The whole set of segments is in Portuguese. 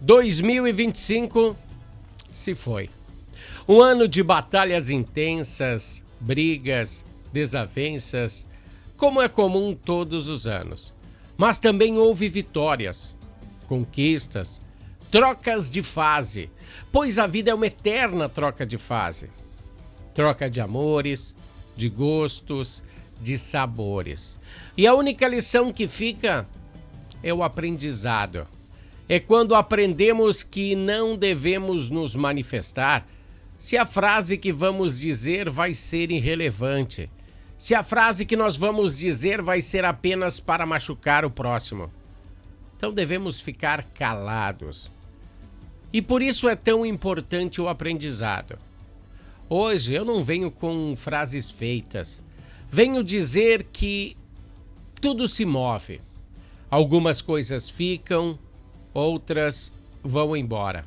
2025 se foi. Um ano de batalhas intensas, brigas, desavenças, como é comum todos os anos. Mas também houve vitórias, conquistas, trocas de fase, pois a vida é uma eterna troca de fase. Troca de amores, de gostos, de sabores. E a única lição que fica é o aprendizado. É quando aprendemos que não devemos nos manifestar se a frase que vamos dizer vai ser irrelevante, se a frase que nós vamos dizer vai ser apenas para machucar o próximo. Então devemos ficar calados. E por isso é tão importante o aprendizado. Hoje eu não venho com frases feitas. Venho dizer que tudo se move. Algumas coisas ficam, outras vão embora.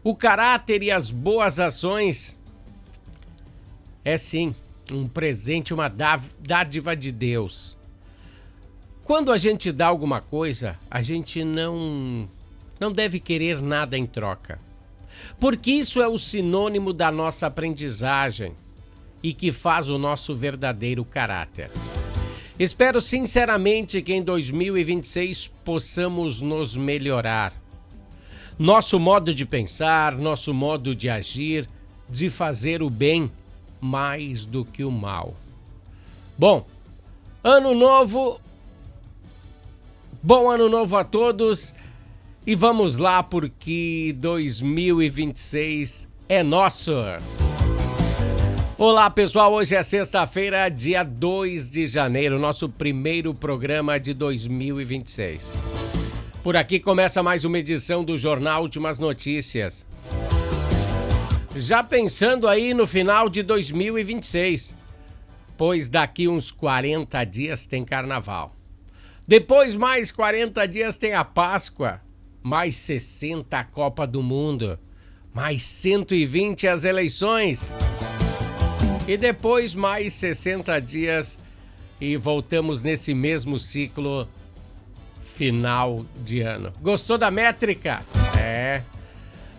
O caráter e as boas ações é sim um presente, uma dádiva de Deus. Quando a gente dá alguma coisa, a gente não deve querer nada em troca. Porque isso é o sinônimo da nossa aprendizagem e que faz o nosso verdadeiro caráter. Espero sinceramente que em 2026 possamos nos melhorar. Nosso modo de pensar, nosso modo de agir, de fazer o bem mais do que o mal. Bom, ano novo, bom ano novo a todos e vamos lá porque 2026 é nosso. Olá pessoal, hoje é sexta-feira, dia 2 de janeiro, nosso primeiro programa de 2026. Por aqui começa mais uma edição do Jornal Últimas Notícias. Já pensando aí no final de 2026, pois daqui uns 40 dias tem Carnaval. Depois mais 40 dias tem a Páscoa, mais 60 a Copa do Mundo, mais 120 as eleições. E depois mais 60 dias e voltamos nesse mesmo ciclo final de ano. Gostou da métrica? É.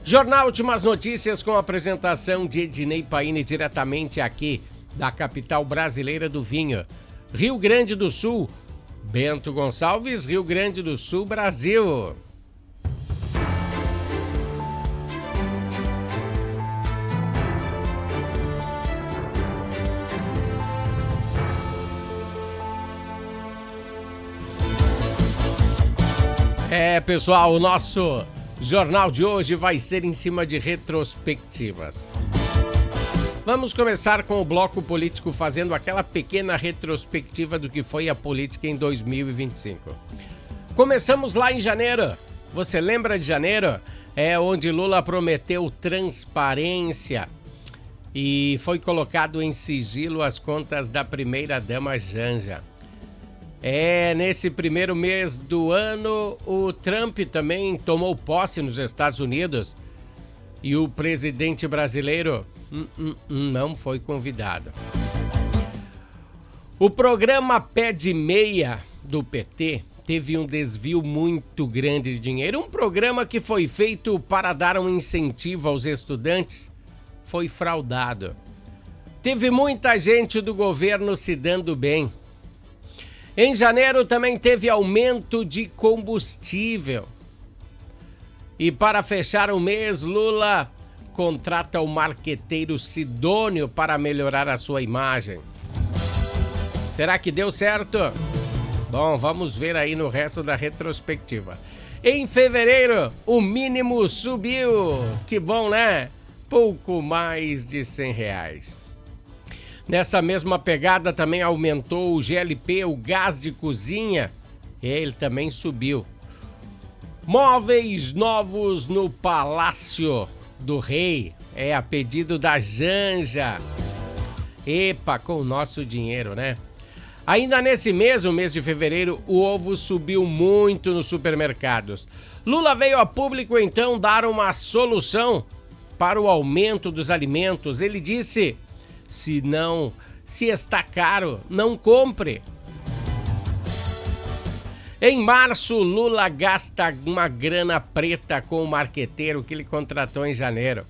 Jornal Últimas Notícias com a apresentação de Ednei Paine diretamente aqui da capital brasileira do vinho, Rio Grande do Sul. Bento Gonçalves, Rio Grande do Sul, Brasil. É, pessoal, o nosso jornal de hoje vai ser em cima de retrospectivas. Vamos começar com o bloco político fazendo aquela pequena retrospectiva do que foi a política em 2025. Começamos lá em janeiro. Você lembra de janeiro? É onde Lula prometeu transparência e foi colocado em sigilo as contas da primeira-dama Janja. Nesse primeiro mês do ano, o Trump também tomou posse nos Estados Unidos e o presidente brasileiro não foi convidado. O programa Pé de Meia do PT teve um desvio muito grande de dinheiro. Um programa que foi feito para dar um incentivo aos estudantes foi fraudado. Teve muita gente do governo se dando bem. Em janeiro também teve aumento de combustível. E para fechar o mês, Lula contrata o marqueteiro Sidônio para melhorar a sua imagem. Será que deu certo? Bom, vamos ver aí no resto da retrospectiva. Em fevereiro, o mínimo subiu. Que bom, né? Pouco mais de R$100. Nessa mesma pegada também aumentou o GLP, o gás de cozinha. Ele também subiu. Móveis novos no Palácio do Rei. A pedido da Janja. Epa, com o nosso dinheiro, né? Ainda nesse mês, o mês de fevereiro, o ovo subiu muito nos supermercados. Lula veio a público, então, dar uma solução para o aumento dos alimentos. Ele disse: se está caro, não compre. Em março, Lula gasta uma grana preta com o marqueteiro que ele contratou em janeiro.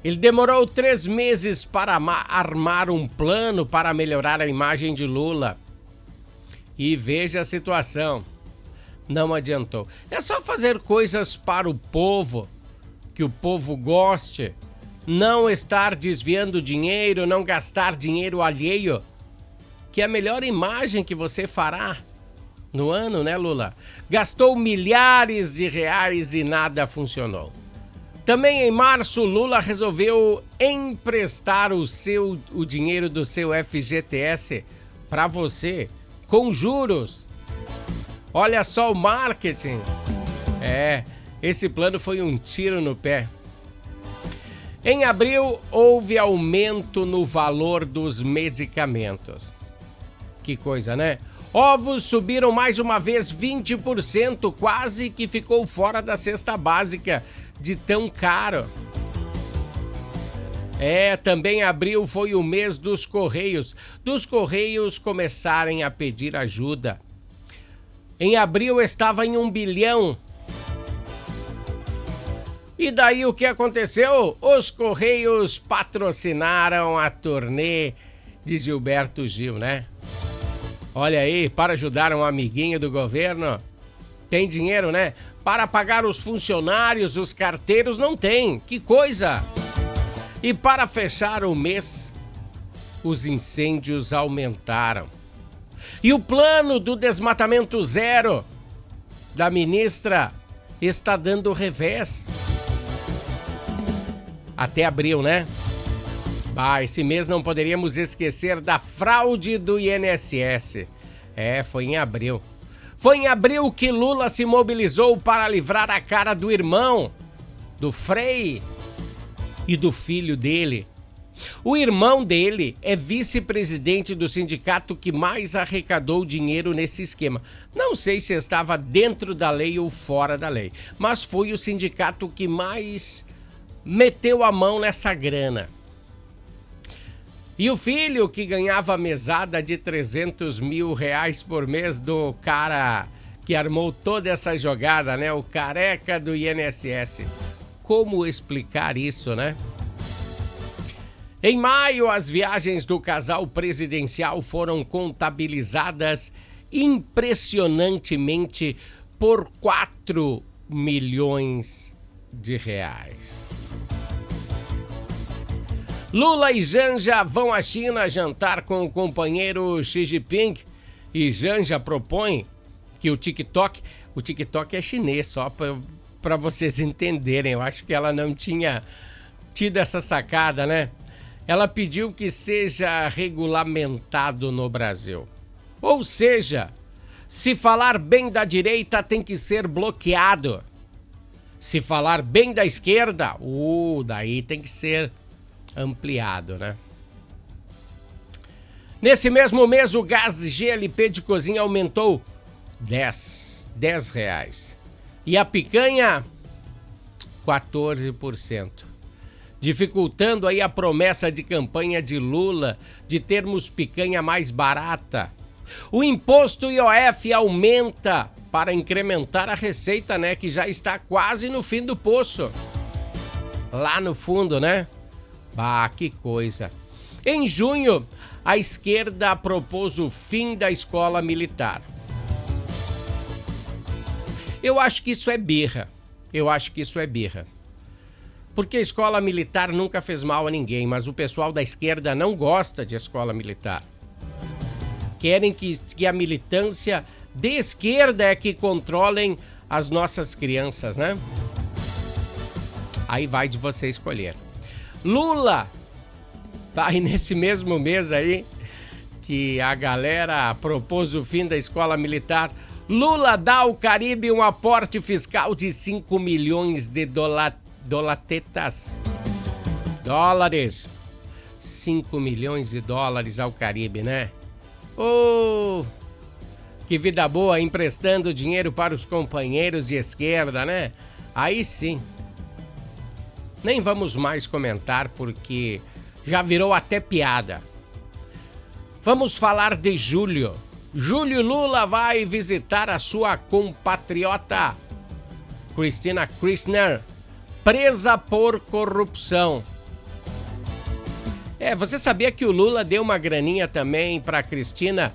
Ele demorou 3 meses para armar um plano para melhorar a imagem de Lula. E veja a situação. Não adiantou. É só fazer coisas para o povo, que o povo goste. Não estar desviando dinheiro, não gastar dinheiro alheio, que é a melhor imagem que você fará no ano, né, Lula? Gastou milhares de reais e nada funcionou. Também em março, Lula resolveu emprestar o dinheiro do seu FGTS para você, com juros. Olha só o marketing. Esse plano foi um tiro no pé. Em abril, houve aumento no valor dos medicamentos. Que coisa, né? Ovos subiram mais uma vez 20%, quase que ficou fora da cesta básica de tão caro. Também abril foi o mês dos Correios. Dos Correios começarem a pedir ajuda. Em abril estava em 1 bilhão. E daí o que aconteceu? Os Correios patrocinaram a turnê de Gilberto Gil, né? Olha aí, para ajudar um amiguinho do governo. Tem dinheiro, né? Para pagar os funcionários, os carteiros, não tem. Que coisa! E para fechar o mês, os incêndios aumentaram. E o plano do desmatamento zero da ministra está dando revés. Até abril, né? Esse mês não poderíamos esquecer da fraude do INSS. Foi em abril. Foi em abril que Lula se mobilizou para livrar a cara do irmão, do Frei e do filho dele. O irmão dele é vice-presidente do sindicato que mais arrecadou dinheiro nesse esquema. Não sei se estava dentro da lei ou fora da lei, mas foi o sindicato que mais meteu a mão nessa grana. E o filho, que ganhava mesada de 300 mil reais por mês do cara que armou toda essa jogada, né? O careca do INSS. Como explicar isso, né? Em maio, as viagens do casal presidencial foram contabilizadas impressionantemente por 4 milhões de reais. Lula e Janja vão à China jantar com o companheiro Xi Jinping e Janja propõe que o TikTok é chinês, só para vocês entenderem. Eu acho que ela não tinha tido essa sacada, né? Ela pediu que seja regulamentado no Brasil. Ou seja, se falar bem da direita tem que ser bloqueado. Se falar bem da esquerda, daí tem que ser ampliado, né? Nesse mesmo mês, o gás GLP de cozinha aumentou 10 reais. E a picanha, 14%. Dificultando aí a promessa de campanha de Lula de termos picanha mais barata. O imposto IOF aumenta para incrementar a receita, né? Que já está quase no fim do poço. Lá no fundo, né? Que coisa. Em junho, a esquerda propôs o fim da escola militar. Eu acho que isso é birra. Porque a escola militar nunca fez mal a ninguém, mas o pessoal da esquerda não gosta de escola militar. Querem que a militância de esquerda é que controlem as nossas crianças, né? Aí vai de você escolher. Lula, tá aí nesse mesmo mês aí que a galera propôs o fim da escola militar. Lula dá ao Caribe um aporte fiscal de 5 milhões de dólares. 5 milhões de dólares ao Caribe, né? Que vida boa, emprestando dinheiro para os companheiros de esquerda, né? Aí sim. Nem vamos mais comentar porque já virou até piada. Vamos falar de julho. Júlio Lula vai visitar a sua compatriota Cristina Kirchner, presa por corrupção. Você sabia que o Lula deu uma graninha também para a Cristina,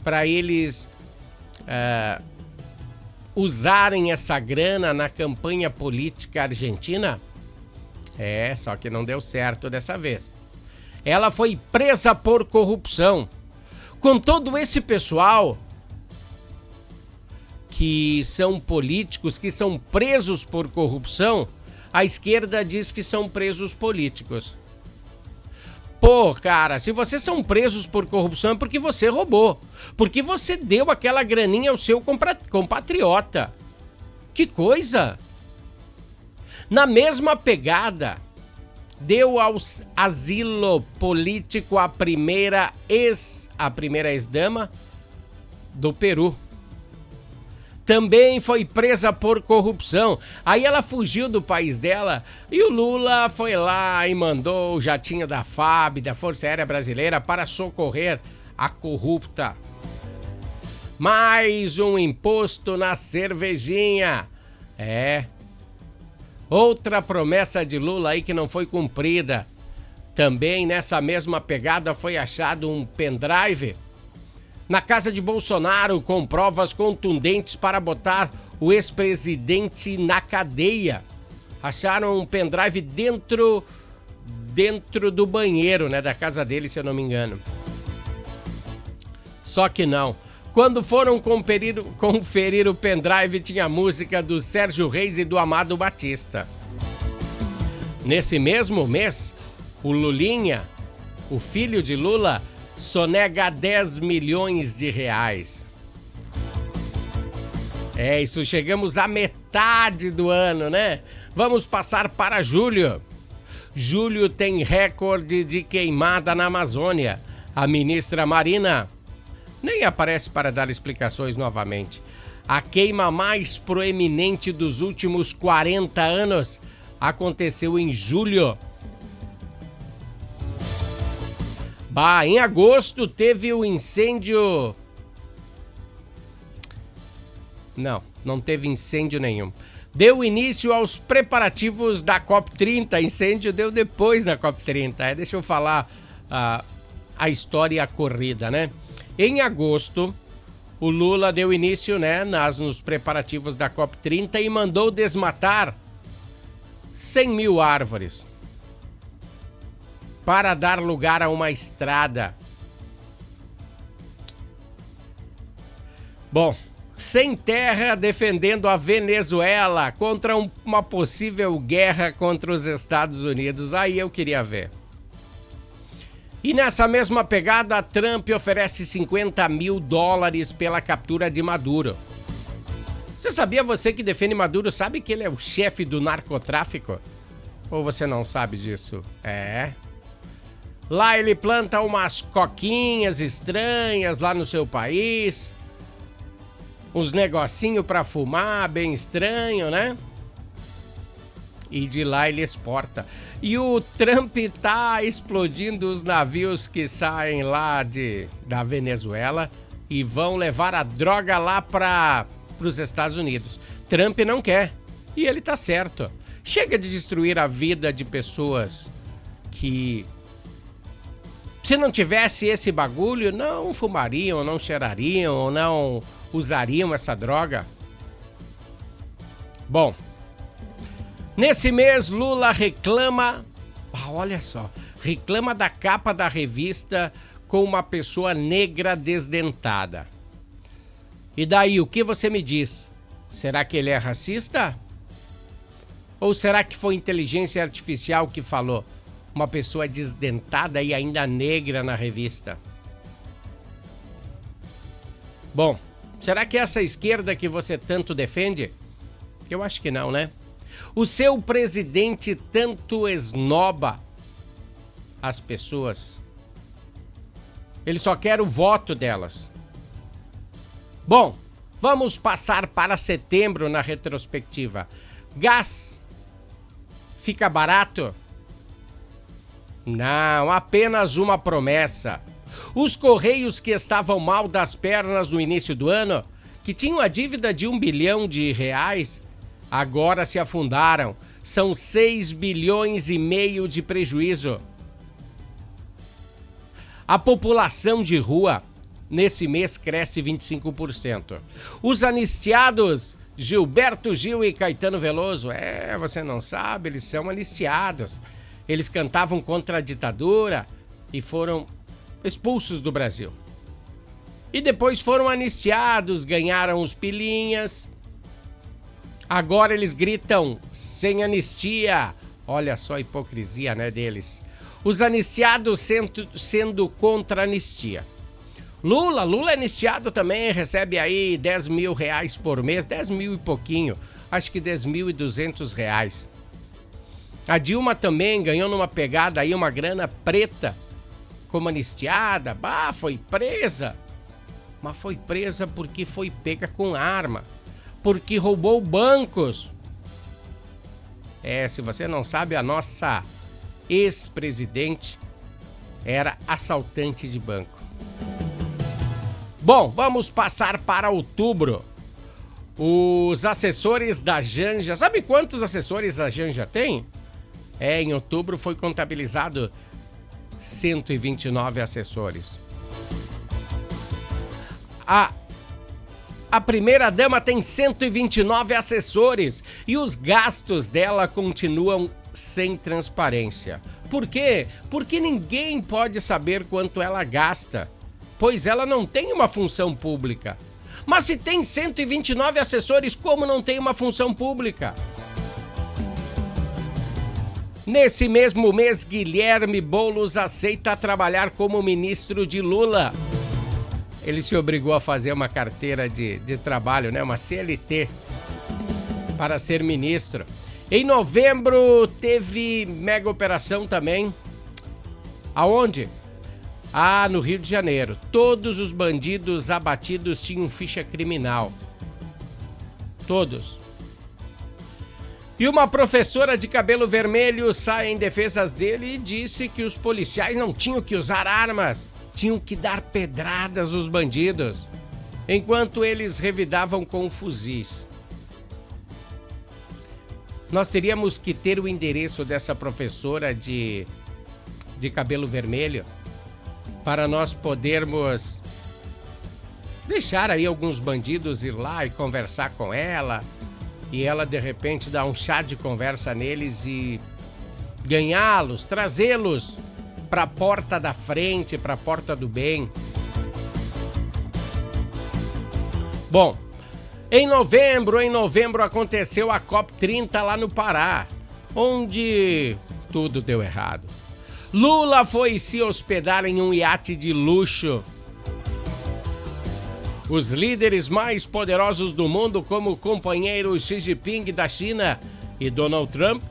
para eles usarem essa grana na campanha política argentina? Só que não deu certo dessa vez. Ela foi presa por corrupção. Com todo esse pessoal que são políticos, que são presos por corrupção, a esquerda diz que são presos políticos. Pô, cara, se vocês são presos por corrupção é porque você roubou. Porque você deu aquela graninha ao seu compatriota. Que coisa! Na mesma pegada, deu asilo político à primeira ex-dama do Peru. Também foi presa por corrupção. Aí ela fugiu do país dela e o Lula foi lá e mandou o jatinho da FAB, da Força Aérea Brasileira, para socorrer a corrupta. Mais um imposto na cervejinha. Outra promessa de Lula aí que não foi cumprida. Também nessa mesma pegada foi achado um pendrive na casa de Bolsonaro com provas contundentes para botar o ex-presidente na cadeia. Acharam um pendrive dentro do banheiro, da casa dele, se eu não me engano. Só que não. Quando foram conferir o pendrive, tinha a música do Sérgio Reis e do Amado Batista. Nesse mesmo mês, o Lulinha, o filho de Lula, sonega 10 milhões de reais. Isso, chegamos à metade do ano, né? Vamos passar para julho. Julho tem recorde de queimada na Amazônia. A ministra Marina nem aparece para dar explicações novamente. A queima mais proeminente dos últimos 40 anos aconteceu em julho. Em agosto teve o incêndio... Não teve incêndio nenhum. Deu início aos preparativos da COP30. Incêndio deu depois da COP30. Deixa eu falar a história e a corrida, né? Em agosto, o Lula deu início, nos preparativos da COP30 e mandou desmatar 100 mil árvores para dar lugar a uma estrada. Sem terra, defendendo a Venezuela contra uma possível guerra contra os Estados Unidos. Aí eu queria ver. E nessa mesma pegada, Trump oferece $50 mil pela captura de Maduro. Você que defende Maduro, sabe que ele é o chefe do narcotráfico? Ou você não sabe disso? Lá ele planta umas coquinhas estranhas lá no seu país. Uns negocinho pra fumar, bem estranho, né? E de lá ele exporta. E o Trump tá explodindo os navios que saem lá da Venezuela e vão levar a droga lá para os Estados Unidos. Trump não quer. E ele tá certo. Chega de destruir a vida de pessoas que, se não tivesse esse bagulho, não fumariam, não cheirariam, não usariam essa droga. Nesse mês, Lula reclama, olha só, reclama da capa da revista com uma pessoa negra desdentada. E daí, o que você me diz? Será que ele é racista? Ou será que foi inteligência artificial que falou? Uma pessoa desdentada e ainda negra na revista. Será que é essa esquerda que você tanto defende? Eu acho que não, né? O seu presidente tanto esnoba as pessoas. Ele só quer o voto delas. Vamos passar para setembro na retrospectiva. Gás fica barato? Não, apenas uma promessa. Os Correios, que estavam mal das pernas no início do ano, que tinham a dívida de R$1 bilhão, agora se afundaram. São 6,5 bilhões de prejuízo. A população de rua, nesse mês, cresce 25%. Os anistiados, Gilberto Gil e Caetano Veloso, você não sabe, eles são anistiados. Eles cantavam contra a ditadura e foram expulsos do Brasil. E depois foram anistiados, ganharam os pilinhas. Agora eles gritam sem anistia. Olha só a hipocrisia, né, deles. Os anistiados sendo contra a anistia. Lula é anistiado também, recebe aí R$10 mil por mês, 10 mil e pouquinho, acho que R$10.200. A Dilma também ganhou numa pegada aí uma grana preta como anistiada, foi presa. Mas foi presa porque foi pega com arma, porque roubou bancos. Se você não sabe, a nossa ex-presidente era assaltante de banco. Bom, vamos passar para outubro. Os assessores da Janja, sabe quantos assessores a Janja tem? Em outubro foi contabilizado 129 assessores. A primeira-dama tem 129 assessores e os gastos dela continuam sem transparência. Por quê? Porque ninguém pode saber quanto ela gasta, pois ela não tem uma função pública. Mas se tem 129 assessores, como não tem uma função pública? Nesse mesmo mês, Guilherme Boulos aceita trabalhar como ministro de Lula. Ele se obrigou a fazer uma carteira de trabalho, né? Uma CLT, para ser ministro. Em novembro, teve mega operação também. Aonde? No Rio de Janeiro. Todos os bandidos abatidos tinham ficha criminal. Todos. E uma professora de cabelo vermelho sai em defesa dele e disse que os policiais não tinham que usar armas, tinham que dar pedradas nos bandidos, enquanto eles revidavam com fuzis. Nós teríamos que ter o endereço dessa professora de cabelo vermelho para nós podermos deixar aí alguns bandidos ir lá e conversar com ela, e ela de repente dá um chá de conversa neles e ganhá-los, trazê-los para a porta da frente, para a porta do bem. Bom, em novembro aconteceu a COP30 lá no Pará, onde tudo deu errado. Lula foi se hospedar em um iate de luxo. Os líderes mais poderosos do mundo, como o companheiro Xi Jinping da China e Donald Trump,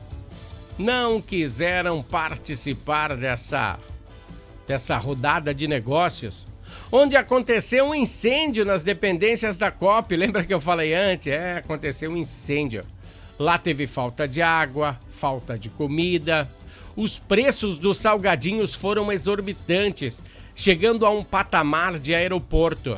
não quiseram participar dessa rodada de negócios, onde aconteceu um incêndio nas dependências da COP. Lembra que eu falei antes? Aconteceu um incêndio. Lá teve falta de água, falta de comida. Os preços dos salgadinhos foram exorbitantes, chegando a um patamar de aeroporto.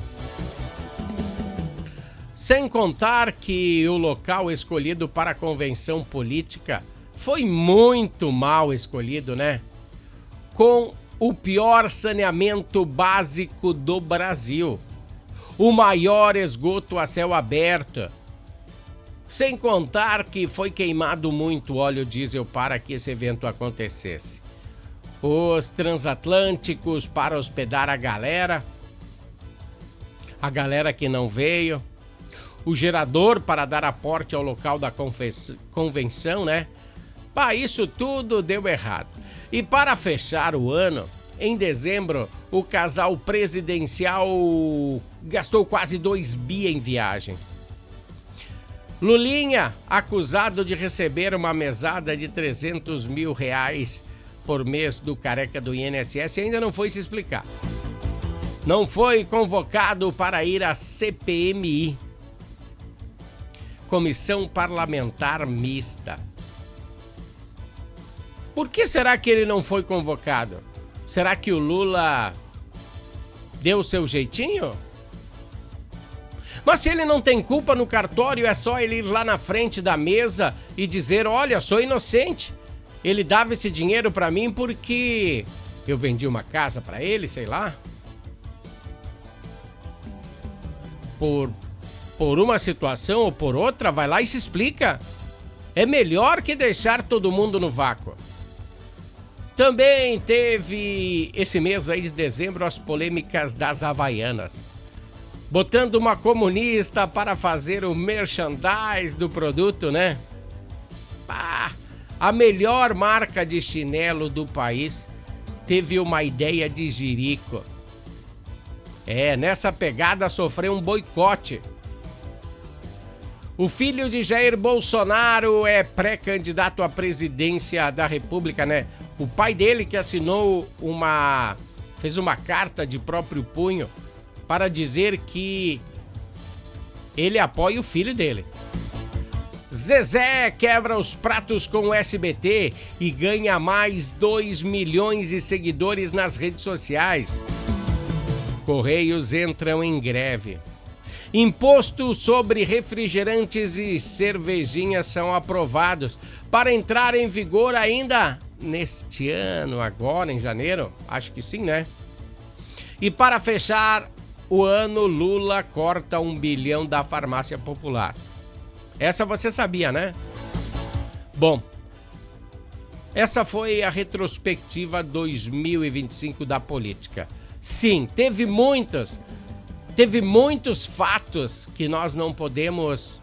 Sem contar que o local escolhido para a convenção política foi muito mal escolhido, né? Com o pior saneamento básico do Brasil, o maior esgoto a céu aberto. Sem contar que foi queimado muito óleo diesel para que esse evento acontecesse. Os transatlânticos para hospedar a galera que não veio. O gerador para dar aporte ao local da convenção, né? Isso tudo deu errado. E para fechar o ano, em dezembro, o casal presidencial gastou quase 2 bi em viagem. Lulinha, acusado de receber uma mesada de R$300 mil por mês do careca do INSS, ainda não foi se explicar. Não foi convocado para ir à CPMI, Comissão Parlamentar Mista. Por que será que ele não foi convocado? Será que o Lula deu o seu jeitinho? Mas se ele não tem culpa no cartório, é só ele ir lá na frente da mesa e dizer: olha, sou inocente. Ele dava esse dinheiro para mim porque eu vendi uma casa para ele, sei lá. Por uma situação ou por outra, vai lá e se explica. É melhor que deixar todo mundo no vácuo. Também teve esse mês aí de dezembro as polêmicas das Havaianas. Botando uma comunista para fazer o merchandise do produto, né? A melhor marca de chinelo do país teve uma ideia de jirico. Nessa pegada sofreu um boicote. O filho de Jair Bolsonaro é pré-candidato à presidência da República, né? O pai dele que fez uma carta de próprio punho para dizer que ele apoia o filho dele. Zezé quebra os pratos com o SBT e ganha mais 2 milhões de seguidores nas redes sociais. Correios entram em greve. Imposto sobre refrigerantes e cervejinhas são aprovados para entrar em vigor ainda neste ano, agora em janeiro. Acho que sim, né? E para fechar o ano, Lula corta 1 bilhão da farmácia popular. Essa você sabia, né? Bom, essa foi a retrospectiva 2025 da política. Sim, teve muitos fatos que nós não podemos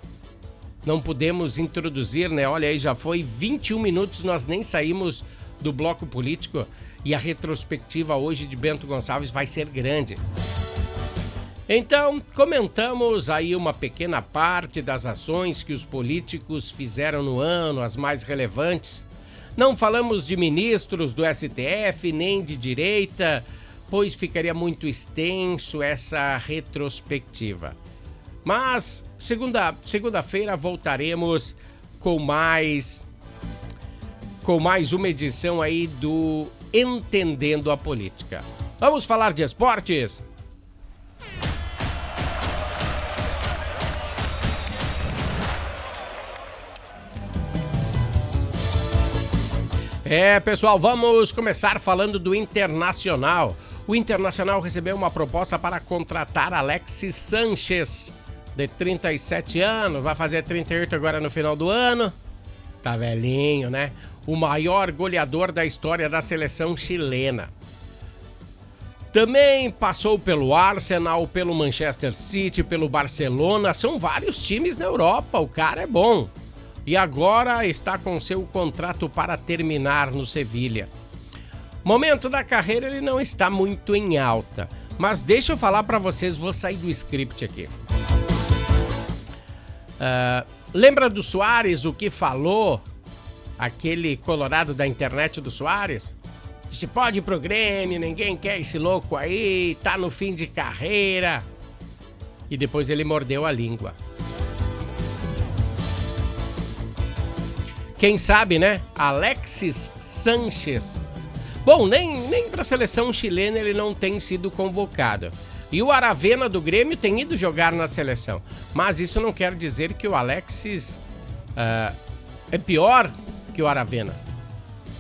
introduzir, né? Olha aí, já foi 21 minutos, nós nem saímos do bloco político e a retrospectiva hoje de Bento Gonçalves vai ser grande. Então, comentamos aí uma pequena parte das ações que os políticos fizeram no ano, as mais relevantes. Não falamos de ministros do STF, nem de direita, pois ficaria muito extenso essa retrospectiva. Mas, segunda-feira voltaremos com mais uma edição aí do Entendendo a Política. Vamos falar de esportes? Pessoal, vamos começar falando do Internacional. O Internacional recebeu uma proposta para contratar Alexis Sánchez, de 37 anos, vai fazer 38 agora no final do ano. Tá velhinho, né? O maior goleador da história da seleção chilena. Também passou pelo Arsenal, pelo Manchester City, pelo Barcelona. São vários times na Europa, o cara é bom. E agora está com seu contrato para terminar no Sevilha. Momento da carreira ele não está muito em alta, mas deixa eu falar para vocês, vou sair do script aqui. Lembra do Suárez, o que falou aquele colorado da internet do Suárez? Disse, pode ir pro Grêmio, ninguém quer esse louco aí, tá no fim de carreira. E depois ele mordeu a língua. Quem sabe, né? Alexis Sánchez. Bom, nem para a seleção chilena ele não tem sido convocado. E o Aravena do Grêmio tem ido jogar na seleção. Mas isso não quer dizer que o Alexis é pior que o Aravena.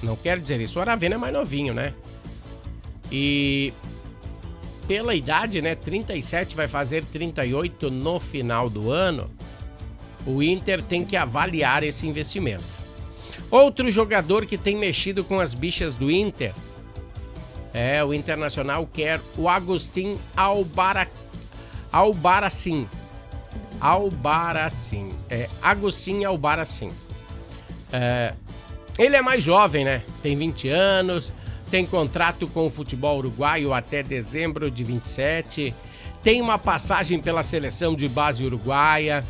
Não quer dizer isso. O Aravena é mais novinho, né? E pela idade, né? 37 vai fazer 38 no final do ano. O Inter tem que avaliar esse investimento. Outro jogador que tem mexido com as bichas do Inter, o Internacional quer o Agustín Albarracín. Agustín Albarracín. Ele é mais jovem, né? Tem 20 anos, tem contrato com o futebol uruguaio até dezembro de 27, tem uma passagem pela seleção de base uruguaia.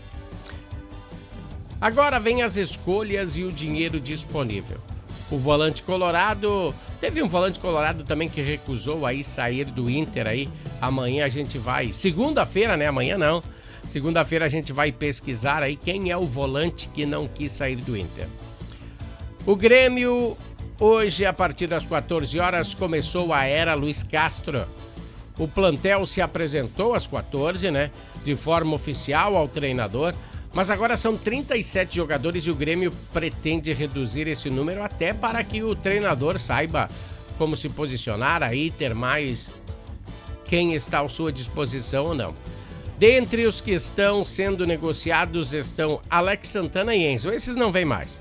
Agora vem as escolhas e o dinheiro disponível. O volante colorado, teve um volante colorado também que recusou aí sair do Inter aí. Amanhã a gente vai, segunda-feira, né? Amanhã não. Segunda-feira a gente vai pesquisar aí quem é o volante que não quis sair do Inter. O Grêmio, hoje a partir das 14 horas, começou a era Luiz Castro. O plantel se apresentou às 14, né? De forma oficial ao treinador. Mas agora são 37 jogadores e o Grêmio pretende reduzir esse número até para que o treinador saiba como se posicionar aí, ter mais quem está à sua disposição ou não. Dentre os que estão sendo negociados estão Alex Santana e Enzo. Esses não vêm mais.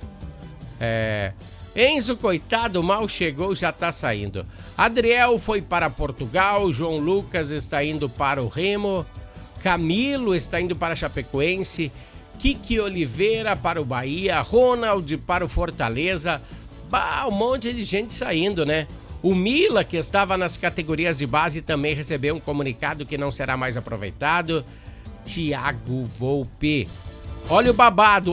Enzo, coitado, mal chegou, já tá saindo. Adriel foi para Portugal, João Lucas está indo para o Remo, Camilo está indo para Chapecoense, Kiki Oliveira para o Bahia, Ronald para o Fortaleza. Um monte de gente saindo, né? O Mila, que estava nas categorias de base, também recebeu um comunicado que não será mais aproveitado. Thiago Volpe. Olha o babado.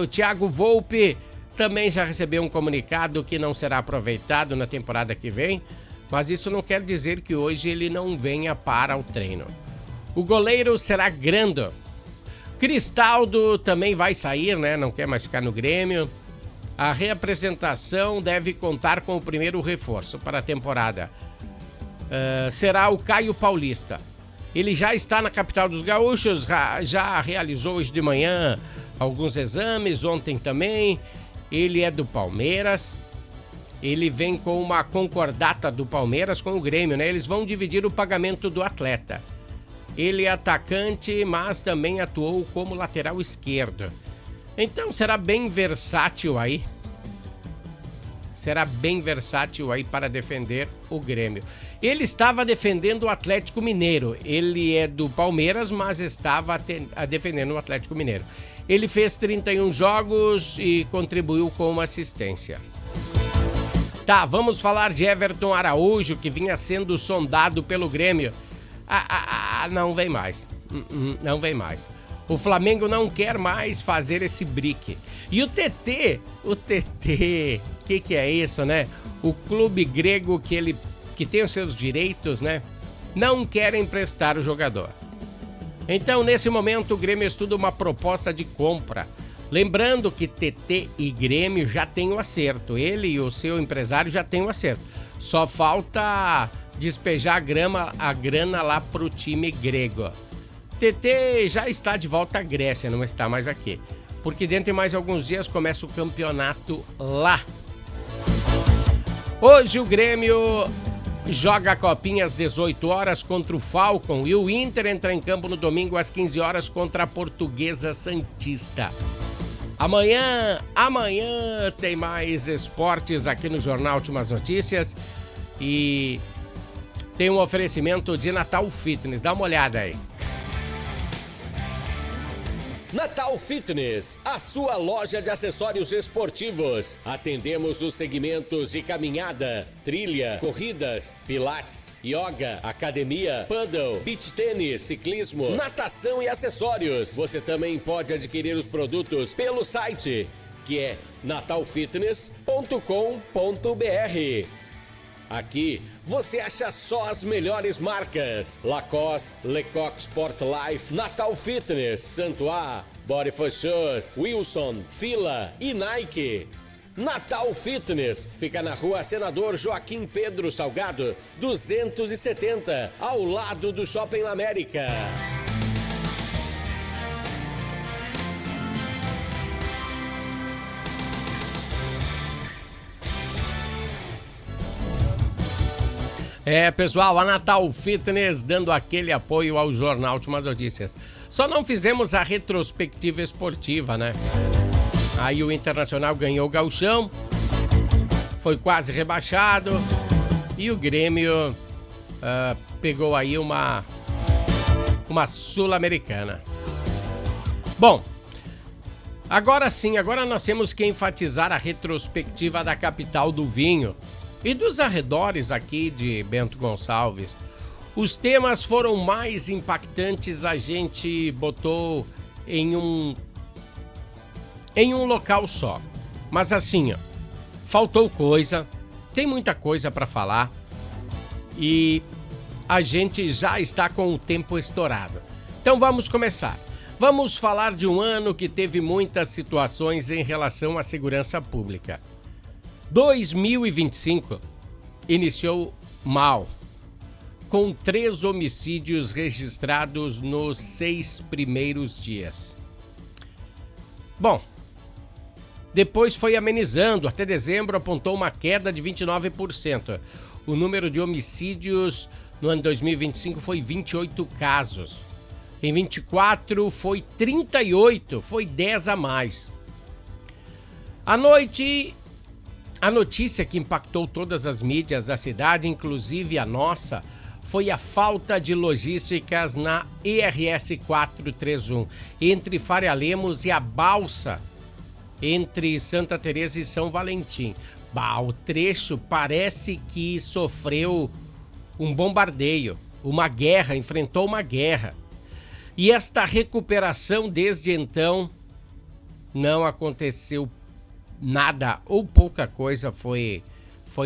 Thiago Volpe também já recebeu um comunicado que não será aproveitado na temporada que vem, mas isso não quer dizer que hoje ele não venha para o treino. O goleiro será Grando. Cristaldo também vai sair, né? Não quer mais ficar no Grêmio. A reapresentação deve contar com o primeiro reforço para a temporada. Será o Caio Paulista. Ele já está na capital dos gaúchos, já realizou hoje de manhã alguns exames, ontem também. Ele é do Palmeiras, ele vem com uma concordata do Palmeiras com o Grêmio, né? Eles vão dividir o pagamento do atleta. Ele é atacante, mas também atuou como lateral esquerdo. Então será bem versátil aí. Para defender o Grêmio. Ele estava defendendo o Atlético Mineiro. Ele é do Palmeiras, mas estava defendendo o Atlético Mineiro. Ele fez 31 jogos e contribuiu com uma assistência. Tá, vamos falar de Everton Araújo, que vinha sendo sondado pelo Grêmio. Não vem mais. Não vem mais. O Flamengo não quer mais fazer esse brique. E o TT, que é isso, né? O clube grego que tem os seus direitos, né? Não quer emprestar o jogador. Então, nesse momento, o Grêmio estuda uma proposta de compra. Lembrando que TT e Grêmio já têm um acerto. Ele e o seu empresário já têm um acerto. Só falta despejar a grana lá pro time grego. TT já está de volta à Grécia, não está mais aqui. Porque dentro de mais alguns dias começa o campeonato lá. Hoje o Grêmio joga a Copinha às 18 horas contra o Falcon e o Inter entra em campo no domingo às 15 horas contra a Portuguesa Santista. Amanhã tem mais esportes aqui no Jornal Últimas Notícias e tem um oferecimento de Natal Fitness. Dá uma olhada aí. Natal Fitness, a sua loja de acessórios esportivos. Atendemos os segmentos de caminhada, trilha, corridas, pilates, yoga, academia, paddle, beach tênis, ciclismo, natação e acessórios. Você também pode adquirir os produtos pelo site, que é natalfitness.com.br. Aqui você acha só as melhores marcas: Lacoste, Lecoq Sport Life, Natal Fitness, Santois, Body for Shoes, Wilson, Fila e Nike. Natal Fitness fica na rua Senador Joaquim Pedro Salgado, 270, ao lado do Shopping América. Pessoal, a Natal Fitness dando aquele apoio ao Jornal Últimas Notícias. Só não fizemos a retrospectiva esportiva, né? Aí o Internacional ganhou o Gauchão, foi quase rebaixado e o Grêmio pegou aí uma Sul-Americana. Bom, agora sim, agora nós temos que enfatizar a retrospectiva da capital do vinho e dos arredores aqui de Bento Gonçalves. Os temas foram mais impactantes, a gente botou em um local só. Mas assim, faltou coisa, tem muita coisa para falar e a gente já está com o tempo estourado. Então vamos começar. Vamos falar de um ano que teve muitas situações em relação à segurança pública. 2025 iniciou mal. com 3 homicídios registrados nos 6 primeiros dias. Bom, depois foi amenizando, até dezembro apontou uma queda de 29%. O número de homicídios no ano 2025 foi 28 casos. Em 24 foi 38, foi 10 a mais. À noite, a notícia que impactou todas as mídias da cidade, inclusive a nossa, foi a falta de logísticas na ERS 431, entre Faria Lemos e a Balsa, entre Santa Teresa e São Valentim. O trecho parece que sofreu um bombardeio, uma guerra, enfrentou uma guerra. E esta recuperação desde então não aconteceu nada ou pouca coisa foi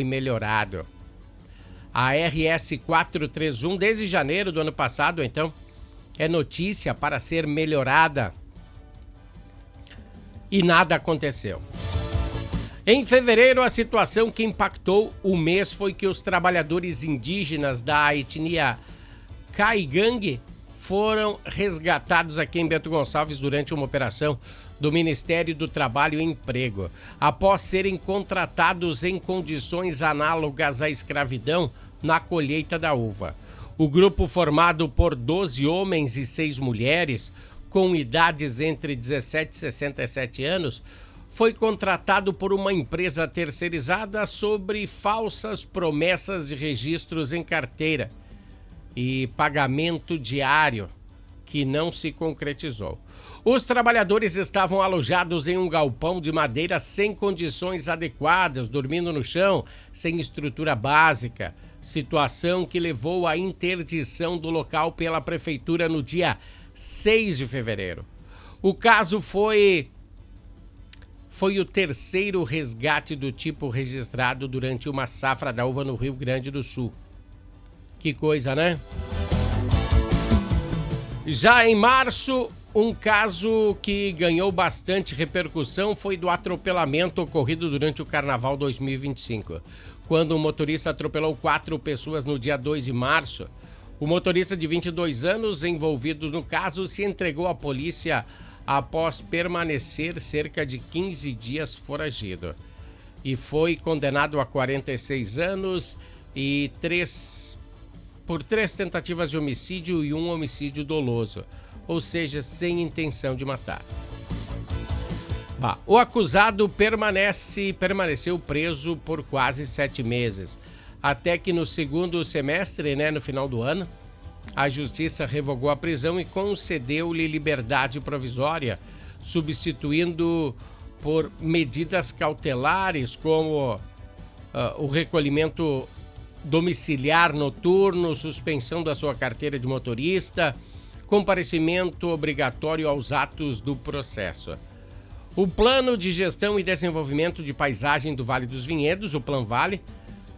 melhorado. A RS 431 desde janeiro do ano passado, então, é notícia para ser melhorada e nada aconteceu. Em fevereiro, a situação que impactou o mês foi que os trabalhadores indígenas da etnia Caigangue foram resgatados aqui em Bento Gonçalves durante uma operação do Ministério do Trabalho e Emprego, após serem contratados em condições análogas à escravidão na colheita da uva. O grupo, formado por 12 homens e 6 mulheres, com idades entre 17 e 67 anos, foi contratado por uma empresa terceirizada sobre falsas promessas de registros em carteira e pagamento diário, que não se concretizou. Os trabalhadores estavam alojados em um galpão de madeira sem condições adequadas, dormindo no chão, sem estrutura básica, situação que levou à interdição do local pela prefeitura no dia 6 de fevereiro. O caso foi o terceiro resgate do tipo registrado durante uma safra da uva no Rio Grande do Sul. Que coisa, né? Já em março, um caso que ganhou bastante repercussão foi do atropelamento ocorrido durante o Carnaval 2025. Quando um motorista atropelou 4 pessoas no dia 2 de março, o motorista de 22 anos envolvido no caso se entregou à polícia após permanecer cerca de 15 dias foragido. E foi condenado a 46 anos e por 3 tentativas de homicídio e 1 homicídio doloso, ou seja, sem intenção de matar. O acusado permaneceu preso por quase 7 meses, até que no segundo semestre, no final do ano, a justiça revogou a prisão e concedeu-lhe liberdade provisória, substituindo por medidas cautelares como o recolhimento domiciliar noturno, suspensão da sua carteira de motorista, comparecimento obrigatório aos atos do processo. O Plano de Gestão e Desenvolvimento de Paisagem do Vale dos Vinhedos, o Planvale,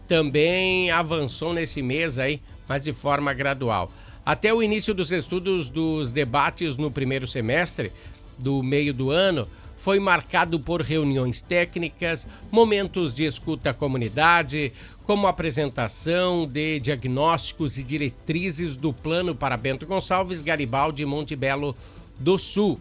também avançou nesse mês aí, mas de forma gradual. Até o início dos estudos dos debates no primeiro semestre do meio do ano, foi marcado por reuniões técnicas, momentos de escuta à comunidade, como apresentação de diagnósticos e diretrizes do plano para Bento Gonçalves, Garibaldi e Monte Belo do Sul.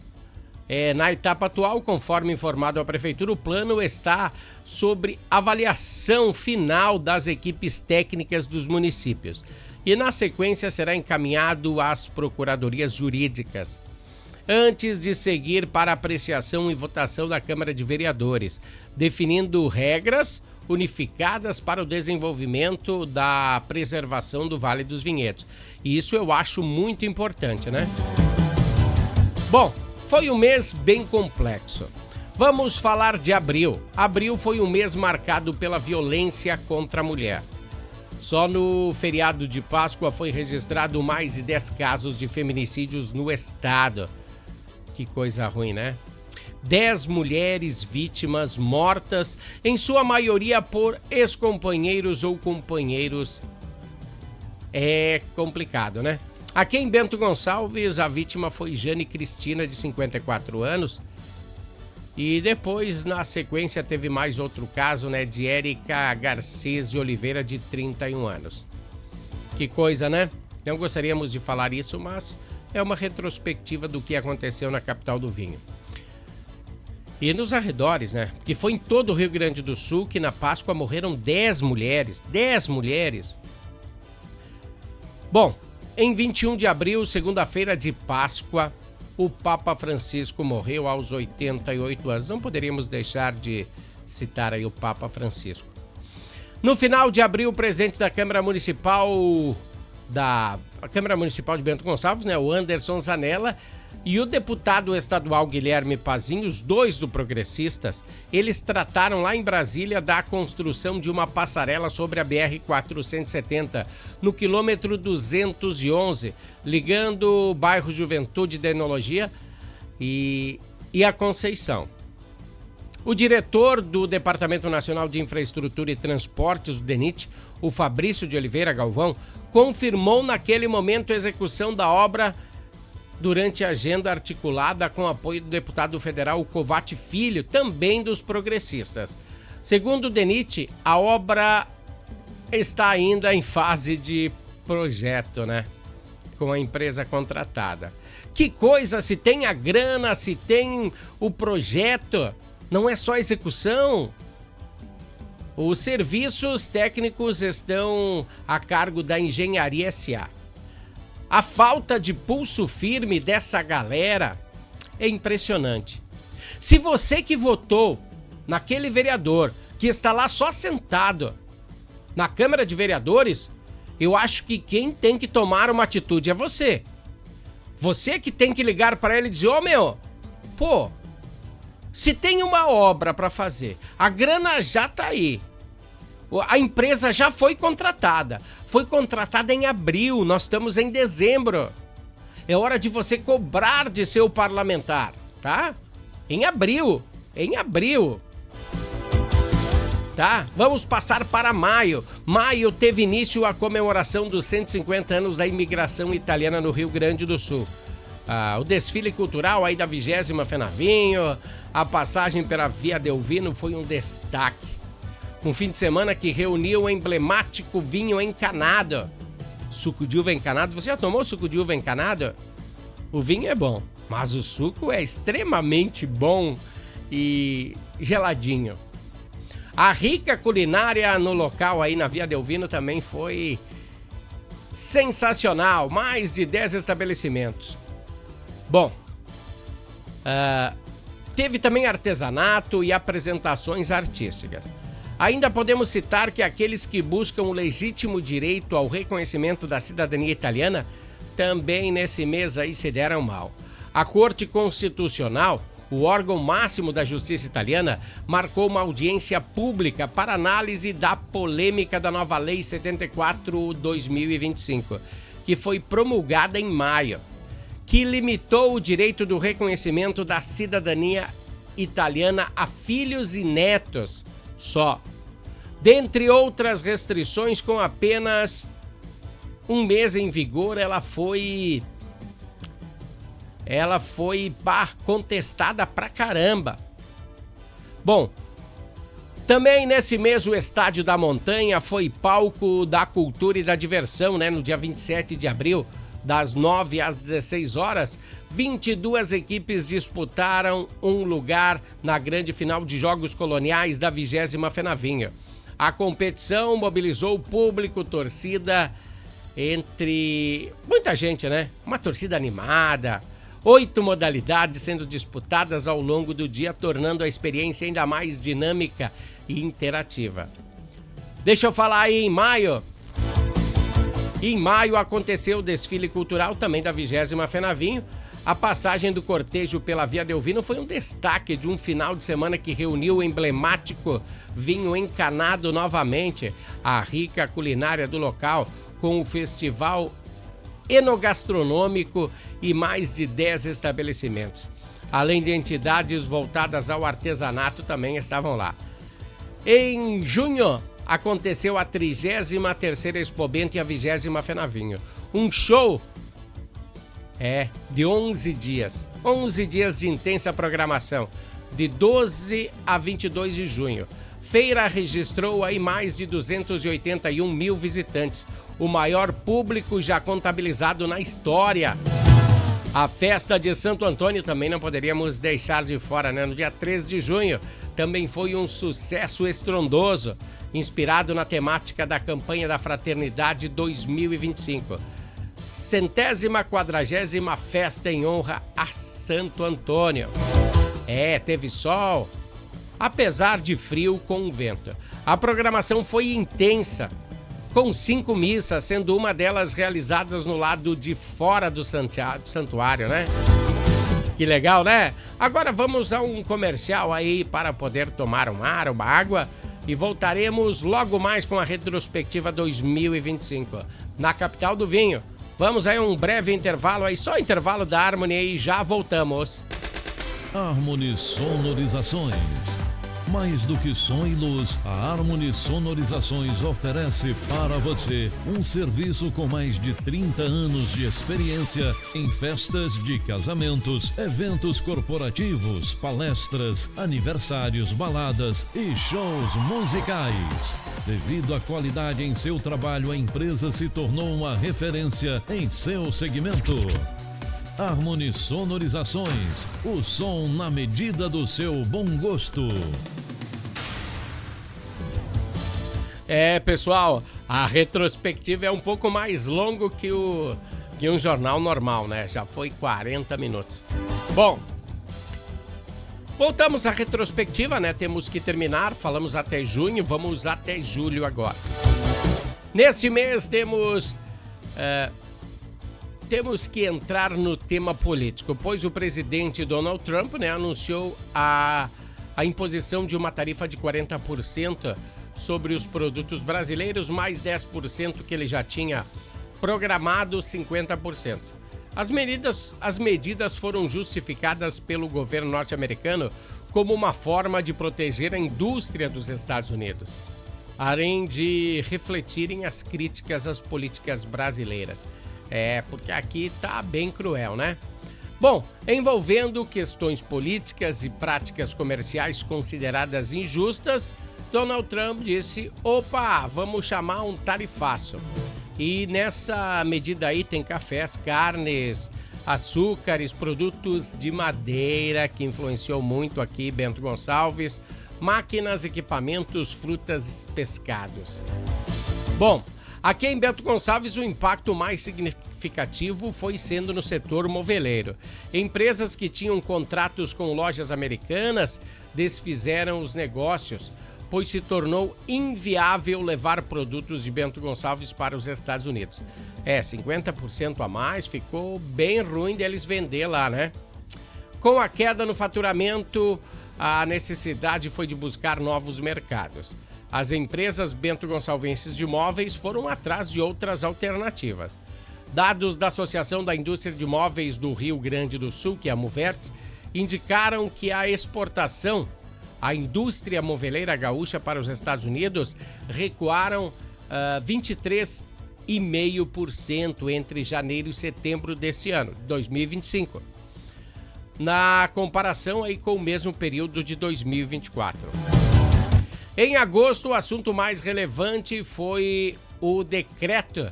Na etapa atual, conforme informado a Prefeitura, o plano está sobre avaliação final das equipes técnicas dos municípios e, na sequência, será encaminhado às procuradorias jurídicas, antes de seguir para apreciação e votação da Câmara de Vereadores, definindo regras unificadas para o desenvolvimento da preservação do Vale dos Vinhedos. E isso eu acho muito importante, né? Bom, foi um mês bem complexo. Vamos falar de abril. Abril foi um mês marcado pela violência contra a mulher. Só no feriado de Páscoa foi registrado mais de 10 casos de feminicídios no estado. Que coisa ruim, né? 10 mulheres vítimas mortas, em sua maioria por ex-companheiros ou companheiros. É complicado, né? Aqui em Bento Gonçalves, a vítima foi Jane Cristina, de 54 anos. E depois, na sequência, teve mais outro caso, de Érica Garcês de Oliveira, de 31 anos. Que coisa, né? Não gostaríamos de falar isso, mas é uma retrospectiva do que aconteceu na capital do vinho. E nos arredores, né? Que foi em todo o Rio Grande do Sul que na Páscoa morreram 10 mulheres. 10 mulheres. Bom, em 21 de abril, segunda-feira de Páscoa, o Papa Francisco morreu aos 88 anos. Não poderíamos deixar de citar aí o Papa Francisco. No final de abril, o presidente da Câmara Municipal de Bento Gonçalves, né, o Anderson Zanella, e o deputado estadual Guilherme Pazinho, os dois do Progressistas, eles trataram lá em Brasília da construção de uma passarela sobre a BR-470, no quilômetro 211, ligando o bairro Juventude da Enologia e a Conceição. O diretor do Departamento Nacional de Infraestrutura e Transportes, o DENIT, o Fabrício de Oliveira Galvão, confirmou naquele momento a execução da obra durante a agenda articulada com apoio do deputado federal Covatti Filho, também dos progressistas. Segundo o DENIT, a obra está ainda em fase de projeto, né? Com a empresa contratada. Que coisa, se tem a grana, se tem o projeto, não é só execução. Os serviços técnicos estão a cargo da Engenharia SA. A falta de pulso firme dessa galera é impressionante. Se você que votou naquele vereador que está lá só sentado na Câmara de Vereadores, eu acho que quem tem que tomar uma atitude é você. Você que tem que ligar para ele e dizer, se tem uma obra para fazer, a grana já tá aí. A empresa já foi contratada em abril, nós estamos em dezembro. É hora de você cobrar de seu parlamentar, tá? Em abril. Tá? Vamos passar para maio. Maio teve início a comemoração dos 150 anos da imigração italiana no Rio Grande do Sul. O desfile cultural aí da 20ª Fenavinho, a passagem pela Via Delvino foi um destaque. Um fim de semana que reuniu o emblemático vinho encanado. Suco de uva encanado. Você já tomou suco de uva encanado? O vinho é bom, mas o suco é extremamente bom e geladinho. A rica culinária no local aí na Via Delvino também foi sensacional. Mais de 10 estabelecimentos. Bom, teve também artesanato e apresentações artísticas. Ainda podemos citar que aqueles que buscam o legítimo direito ao reconhecimento da cidadania italiana também nesse mês aí se deram mal. A Corte Constitucional, o órgão máximo da justiça italiana, marcou uma audiência pública para análise da polêmica da nova Lei 74/2025, que foi promulgada em maio, que limitou o direito do reconhecimento da cidadania italiana a filhos e netos só. Dentre outras restrições, com apenas um mês em vigor, ela foi contestada pra caramba. Bom, também nesse mês o Estádio da Montanha foi palco da cultura e da diversão, né? No dia 27 de abril, das 9 às 16 horas, 22 equipes disputaram um lugar na grande final de Jogos Coloniais da 20ª Fenavinho. A competição mobilizou o público, torcida, entre muita gente, né? Uma torcida animada, 8 modalidades sendo disputadas ao longo do dia, tornando a experiência ainda mais dinâmica e interativa. Deixa eu falar aí em maio. Em maio aconteceu o desfile cultural também da 20ª Fenavinho. A passagem do cortejo pela Via Delvino foi um destaque de um final de semana que reuniu o emblemático vinho encanado novamente, a rica culinária do local, com o festival enogastronômico e mais de 10 estabelecimentos. Além de entidades voltadas ao artesanato, também estavam lá. Em junho, aconteceu a 33ª Expobento e a 20ª Fenavinho. Um show de 11 dias. 11 dias de intensa programação, de 12 a 22 de junho. Feira registrou aí mais de 281 mil visitantes, o maior público já contabilizado na história. A festa de Santo Antônio também não poderíamos deixar de fora, né? No dia 3 de junho também foi um sucesso estrondoso, inspirado na temática da campanha da Fraternidade 2025. 140ª festa em honra a Santo Antônio. Teve sol, apesar de frio com vento. A programação foi intensa, com 5 missas, sendo uma delas realizadas no lado de fora do santuário, né? Que legal, né? Agora vamos a um comercial aí para poder tomar um ar, uma água, e voltaremos logo mais com a retrospectiva 2025 na capital do vinho. Vamos aí a um breve intervalo aí, só intervalo da Harmony aí, já voltamos. Harmony Sonorizações. Mais do que som e luz, a Harmony Sonorizações oferece para você um serviço com mais de 30 anos de experiência em festas de casamentos, eventos corporativos, palestras, aniversários, baladas e shows musicais. Devido à qualidade em seu trabalho, a empresa se tornou uma referência em seu segmento. Harmony Sonorizações, o som na medida do seu bom gosto. Pessoal, a retrospectiva é um pouco mais longo que um jornal normal, né? Já foi 40 minutos. Bom, voltamos à retrospectiva, né? Temos que terminar, falamos até junho, vamos até julho agora. Nesse mês temos que entrar no tema político, pois o presidente Donald Trump, né, anunciou a imposição de uma tarifa de 40% sobre os produtos brasileiros, mais 10% que ele já tinha programado, 50%. As medidas foram justificadas pelo governo norte-americano como uma forma de proteger a indústria dos Estados Unidos, além de refletirem as críticas às políticas brasileiras. Porque aqui tá bem cruel, né? Bom, envolvendo questões políticas e práticas comerciais consideradas injustas, Donald Trump disse, vamos chamar um tarifaço. E nessa medida aí tem cafés, carnes, açúcares, produtos de madeira, que influenciou muito aqui Bento Gonçalves, máquinas, equipamentos, frutas, pescados. Bom, aqui em Bento Gonçalves, o impacto mais significativo foi sendo no setor moveleiro. Empresas que tinham contratos com lojas americanas desfizeram os negócios, pois se tornou inviável levar produtos de Bento Gonçalves para os Estados Unidos. 50% a mais, ficou bem ruim deles vender lá, né? Com a queda no faturamento, a necessidade foi de buscar novos mercados. As empresas bento-gonçalvenses de móveis foram atrás de outras alternativas. Dados da Associação da Indústria de Móveis do Rio Grande do Sul, que é a MUVERT, indicaram que a exportação, a indústria moveleira gaúcha para os Estados Unidos, recuaram 23,5% entre janeiro e setembro desse ano, 2025, na comparação aí com o mesmo período de 2024. Em agosto, o assunto mais relevante foi o decreto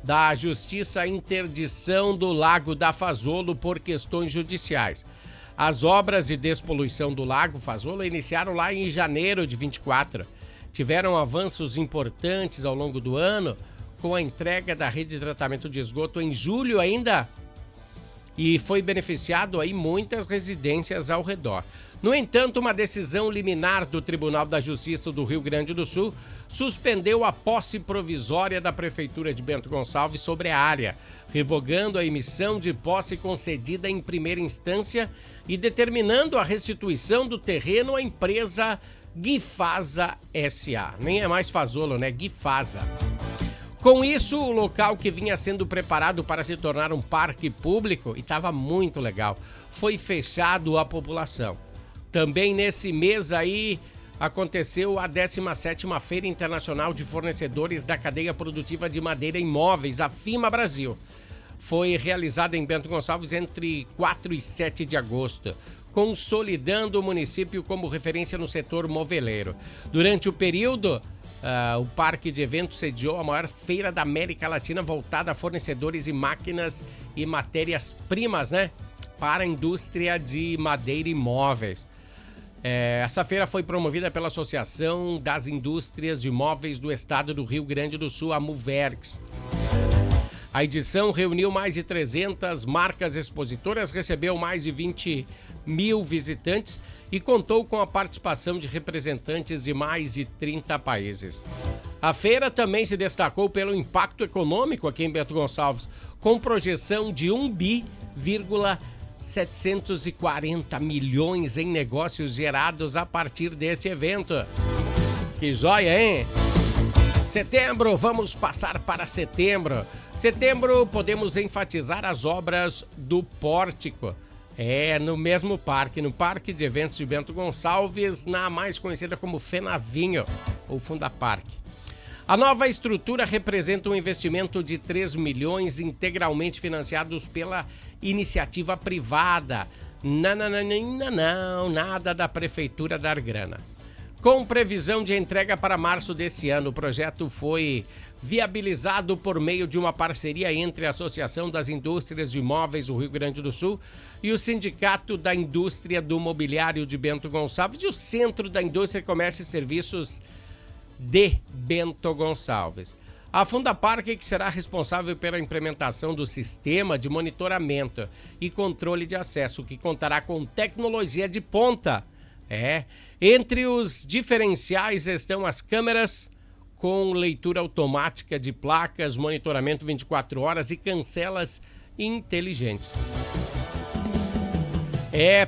da Justiça interdição do Lago da Fazolo por questões judiciais. As obras de despoluição do Lago Fazolo iniciaram lá em janeiro de 24. Tiveram avanços importantes ao longo do ano, com a entrega da rede de tratamento de esgoto em julho ainda, e foi beneficiado aí muitas residências ao redor. No entanto, uma decisão liminar do Tribunal da Justiça do Rio Grande do Sul suspendeu a posse provisória da Prefeitura de Bento Gonçalves sobre a área, revogando a emissão de posse concedida em primeira instância e determinando a restituição do terreno à empresa Guifasa S.A. Nem é mais Fazolo, né? Guifasa. Com isso, o local que vinha sendo preparado para se tornar um parque público, e estava muito legal, foi fechado à população. Também nesse mês aí aconteceu a 17ª Feira Internacional de Fornecedores da Cadeia Produtiva de Madeira e Móveis, a FIMA Brasil. Foi realizada em Bento Gonçalves entre 4 e 7 de agosto, consolidando o município como referência no setor moveleiro. Durante o período, o Parque de Eventos sediou a maior feira da América Latina voltada a fornecedores e máquinas e matérias-primas, né, para a indústria de madeira e móveis. Essa feira foi promovida pela Associação das Indústrias de Móveis do Estado do Rio Grande do Sul, a MUVERGS. A edição reuniu mais de 300 marcas expositoras, recebeu mais de 20 mil visitantes e contou com a participação de representantes de mais de 30 países. A feira também se destacou pelo impacto econômico aqui em Bento Gonçalves, com projeção de 1,740 milhões em negócios gerados a partir deste evento. Que joia, hein? Setembro, vamos passar para setembro. Setembro, podemos enfatizar as obras do Pórtico. No mesmo parque, no Parque de Eventos de Bento Gonçalves, na mais conhecida como Fenavinho, ou Fundaparque. A nova estrutura representa um investimento de 3 milhões integralmente financiados pela iniciativa privada. Não, nada da prefeitura dar grana. Com previsão de entrega para março desse ano, o projeto foi viabilizado por meio de uma parceria entre a Associação das Indústrias de Móveis do Rio Grande do Sul e o Sindicato da Indústria do Mobiliário de Bento Gonçalves e o Centro da Indústria, Comércio e Serviços de Bento Gonçalves. A Fundaparque, que será responsável pela implementação do sistema de monitoramento e controle de acesso, que contará com tecnologia de ponta. Entre os diferenciais estão as câmeras com leitura automática de placas, monitoramento 24 horas e cancelas inteligentes.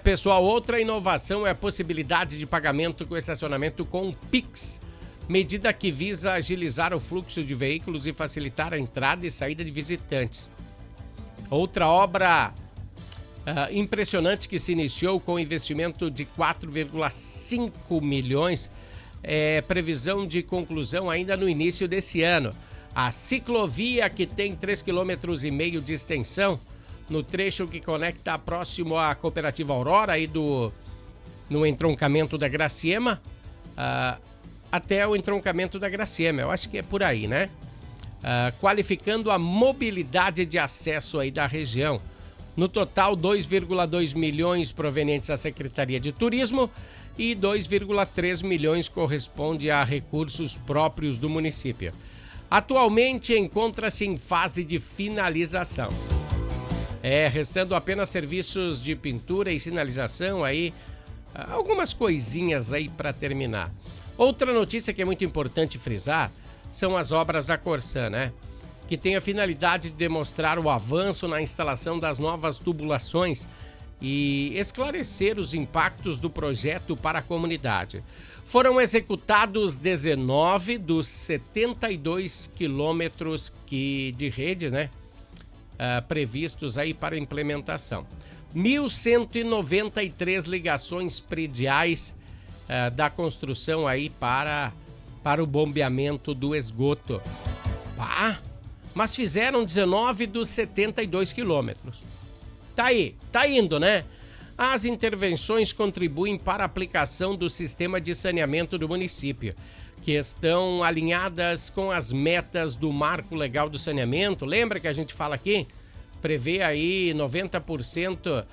Pessoal, outra inovação é a possibilidade de pagamento com estacionamento com Pix, medida que visa agilizar o fluxo de veículos e facilitar a entrada e saída de visitantes. Outra obra impressionante que se iniciou com investimento de 4,5 milhões, previsão de conclusão ainda no início desse ano. A ciclovia, que tem 3,5 km de extensão, no trecho que conecta próximo à Cooperativa Aurora, aí no entroncamento da Graciema, até o entroncamento da Graciema, eu acho que é por aí, né? Qualificando a mobilidade de acesso aí da região. No total, 2,2 milhões provenientes da Secretaria de Turismo e 2,3 milhões corresponde a recursos próprios do município. Atualmente encontra-se em fase de finalização. Restando apenas serviços de pintura e sinalização aí, algumas coisinhas aí para terminar. Outra notícia que é muito importante frisar são as obras da Corsan, né? Que tem a finalidade de demonstrar o avanço na instalação das novas tubulações e esclarecer os impactos do projeto para a comunidade. Foram executados 19 dos 72 quilômetros de rede, né, previstos aí para implementação. 1.193 ligações prediais da construção aí para o bombeamento do esgoto. Mas fizeram 19 dos 72 quilômetros. Tá indo, né? As intervenções contribuem para a aplicação do sistema de saneamento do município, que estão alinhadas com as metas do Marco Legal do Saneamento. Lembra que a gente fala aqui? Prevê aí 90%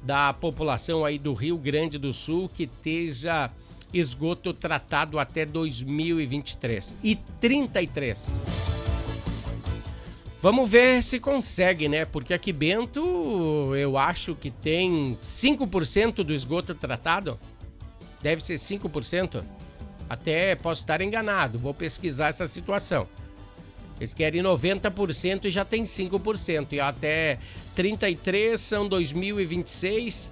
da população aí do Rio Grande do Sul que esteja esgoto tratado até 2023. E 33. Vamos ver se consegue, né? Porque aqui Bento, eu acho que tem 5% do esgoto tratado. Deve ser 5%. Até posso estar enganado, vou pesquisar essa situação. Eles querem 90% e já tem 5%. E até 33 são 2026.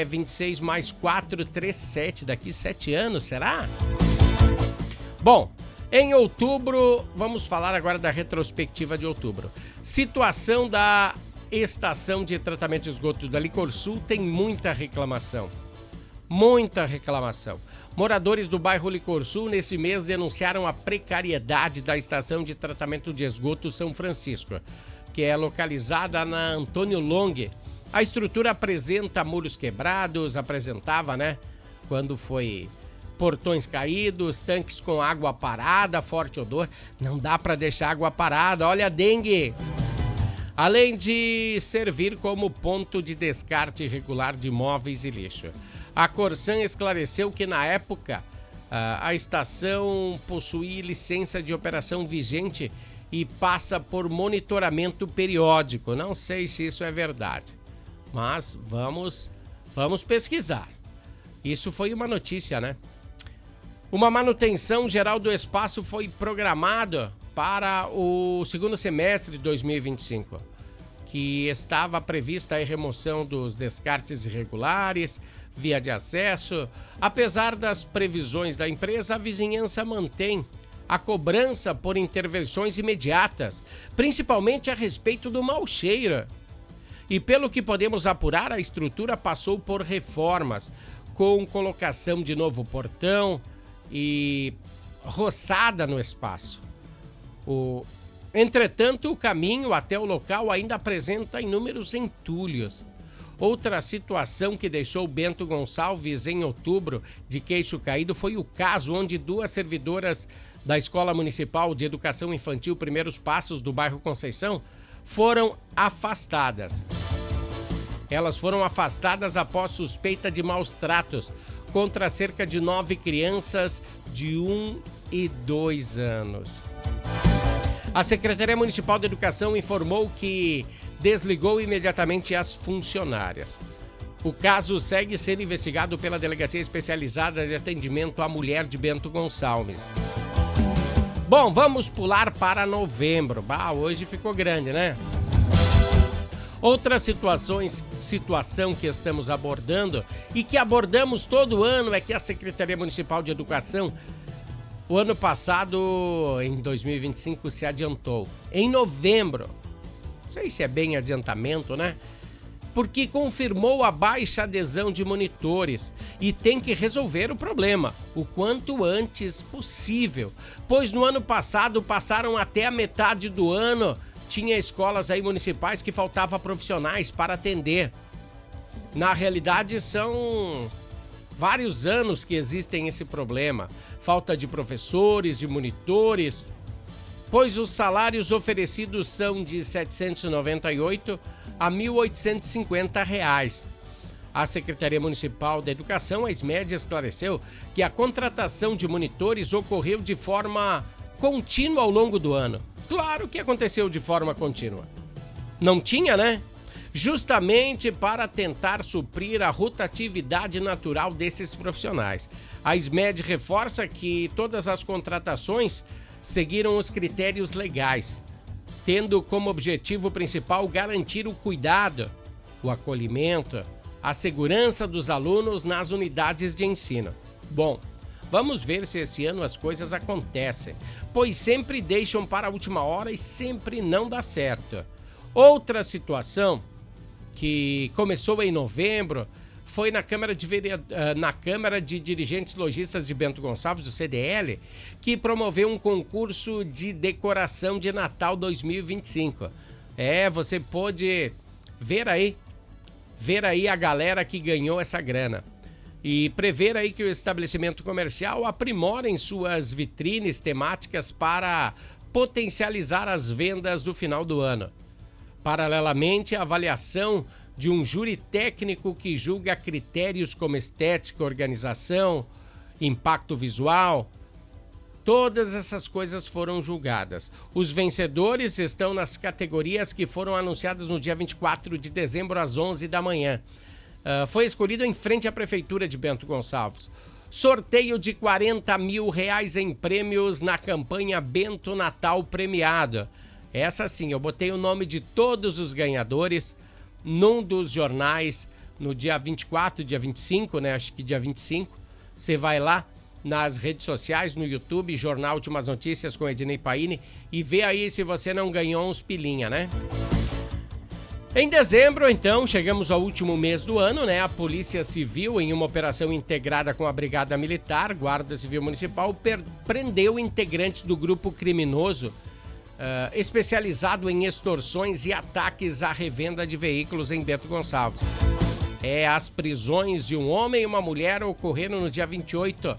26 mais 4, 37. Daqui 7 anos, será? Bom, em outubro, vamos falar agora da retrospectiva de outubro. Situação da estação de tratamento de esgoto da Licorsul tem muita reclamação. Muita reclamação. Moradores do bairro Licorsul nesse mês denunciaram a precariedade da estação de tratamento de esgoto São Francisco, que é localizada na Antônio Long, A estrutura apresenta muros quebrados, apresentava, né? Quando foi portões caídos, tanques com água parada, forte odor. Não dá para deixar água parada, olha a dengue! Além de servir como ponto de descarte irregular de móveis e lixo. A Corsan esclareceu que na época a estação possui licença de operação vigente e passa por monitoramento periódico. Não sei se isso é verdade, mas vamos pesquisar. Isso foi uma notícia, né? Uma manutenção geral do espaço foi programada para o segundo semestre de 2025, que estava prevista a remoção dos descartes irregulares, via de acesso. Apesar das previsões da empresa, a vizinhança mantém a cobrança por intervenções imediatas, principalmente a respeito do mau cheiro. E pelo que podemos apurar, a estrutura passou por reformas, com colocação de novo portão e roçada no espaço. Entretanto, o caminho até o local ainda apresenta inúmeros entulhos. Outra situação que deixou Bento Gonçalves em outubro de queixo caído foi o caso onde 2 servidoras da Escola Municipal de Educação Infantil Primeiros Passos do bairro Conceição foram afastadas. Elas foram afastadas após suspeita de maus tratos contra cerca de 9 crianças de 1 e 2 anos. A Secretaria Municipal de Educação informou que desligou imediatamente as funcionárias. O caso segue sendo investigado pela Delegacia Especializada de Atendimento à Mulher de Bento Gonçalves. Bom, vamos pular para novembro. Hoje ficou grande, né? Outra situação que estamos abordando e que abordamos todo ano é que a Secretaria Municipal de Educação, o ano passado, em 2025, se adiantou. Em novembro, não sei se é bem adiantamento, né? Porque confirmou a baixa adesão de monitores e tem que resolver o problema o quanto antes possível, pois no ano passado passaram até a metade do ano, tinha escolas aí municipais que faltava profissionais para atender. Na realidade, são vários anos que existem esse problema, falta de professores, de monitores, pois os salários oferecidos são de R$ 798 a R$ 1.850. A Secretaria Municipal da Educação, a SMED, esclareceu que a contratação de monitores ocorreu de forma contínua ao longo do ano. Claro que aconteceu de forma contínua. Não tinha, né? Justamente para tentar suprir a rotatividade natural desses profissionais. A SMED reforça que todas as contratações seguiram os critérios legais, tendo como objetivo principal garantir o cuidado, o acolhimento, a segurança dos alunos nas unidades de ensino. Bom, vamos ver se esse ano as coisas acontecem, pois sempre deixam para a última hora e sempre não dá certo. Outra situação que começou em novembro foi na Câmara de Dirigentes Lojistas de Bento Gonçalves, o CDL, que promoveu um concurso de decoração de Natal 2025. Você pôde ver aí a galera que ganhou essa grana. E prever aí que o estabelecimento comercial aprimore em suas vitrines temáticas para potencializar as vendas do final do ano. Paralelamente, a avaliação de um júri técnico que julga critérios como estética, organização, impacto visual. Todas essas coisas foram julgadas. Os vencedores estão nas categorias que foram anunciadas no dia 24 de dezembro, às 11 da manhã. Foi escolhido em frente à Prefeitura de Bento Gonçalves. Sorteio de R$40 mil em prêmios na campanha Bento Natal Premiado. Essa sim, eu botei o nome de todos os ganhadores num dos jornais no dia 24, dia 25, né? Acho que dia 25. Você vai lá nas redes sociais, no YouTube, Jornal Últimas Notícias com Ednei Paini, e vê aí se você não ganhou uns pilinha, né? Em dezembro, então, chegamos ao último mês do ano, né? A Polícia Civil, em uma operação integrada com a Brigada Militar, Guarda Civil Municipal, prendeu integrantes do grupo criminoso especializado em extorsões e ataques à revenda de veículos em Bento Gonçalves. As prisões de um homem e uma mulher ocorreram no dia 28.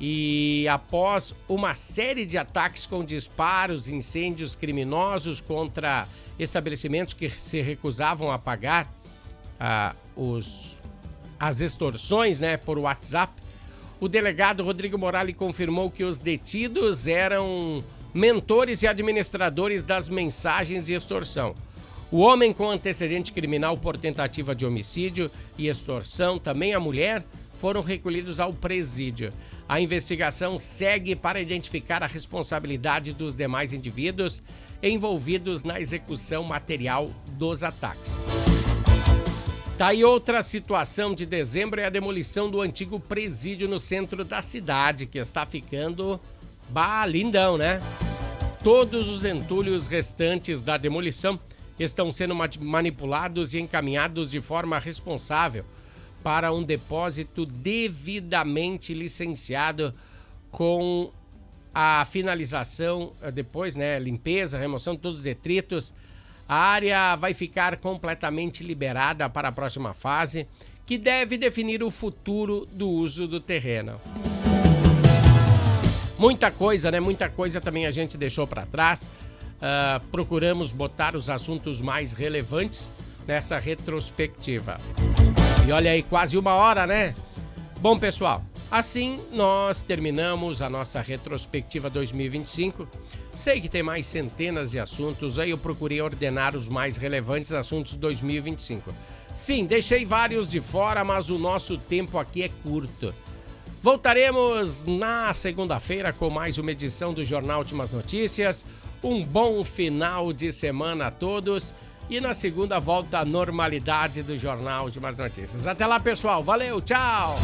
E após uma série de ataques com disparos, incêndios criminosos contra estabelecimentos que se recusavam a pagar as extorsões, né, por WhatsApp, o delegado Rodrigo Morali confirmou que os detidos eram mentores e administradores das mensagens de extorsão. O homem com antecedente criminal por tentativa de homicídio e extorsão, também a mulher, foram recolhidos ao presídio. A investigação segue para identificar a responsabilidade dos demais indivíduos envolvidos na execução material dos ataques. Tá aí outra situação de dezembro, é a demolição do antigo presídio no centro da cidade, que está ficando lindão, né? Todos os entulhos restantes da demolição estão sendo manipulados e encaminhados de forma responsável para um depósito devidamente licenciado, com a finalização, depois, né, limpeza, remoção de todos os detritos. A área vai ficar completamente liberada para a próxima fase, que deve definir o futuro do uso do terreno. Muita coisa, né? Muita coisa também a gente deixou para trás. Procuramos botar os assuntos mais relevantes nessa retrospectiva. E olha aí, quase 1 hora, né? Bom, pessoal, assim nós terminamos a nossa retrospectiva 2025. Sei que tem mais centenas de assuntos, aí eu procurei ordenar os mais relevantes assuntos de 2025. Sim, deixei vários de fora, mas o nosso tempo aqui é curto. Voltaremos na segunda-feira com mais uma edição do Jornal Últimas Notícias. Um bom final de semana a todos. E na segunda volta à normalidade do Jornal Últimas Notícias. Até lá, pessoal. Valeu, tchau!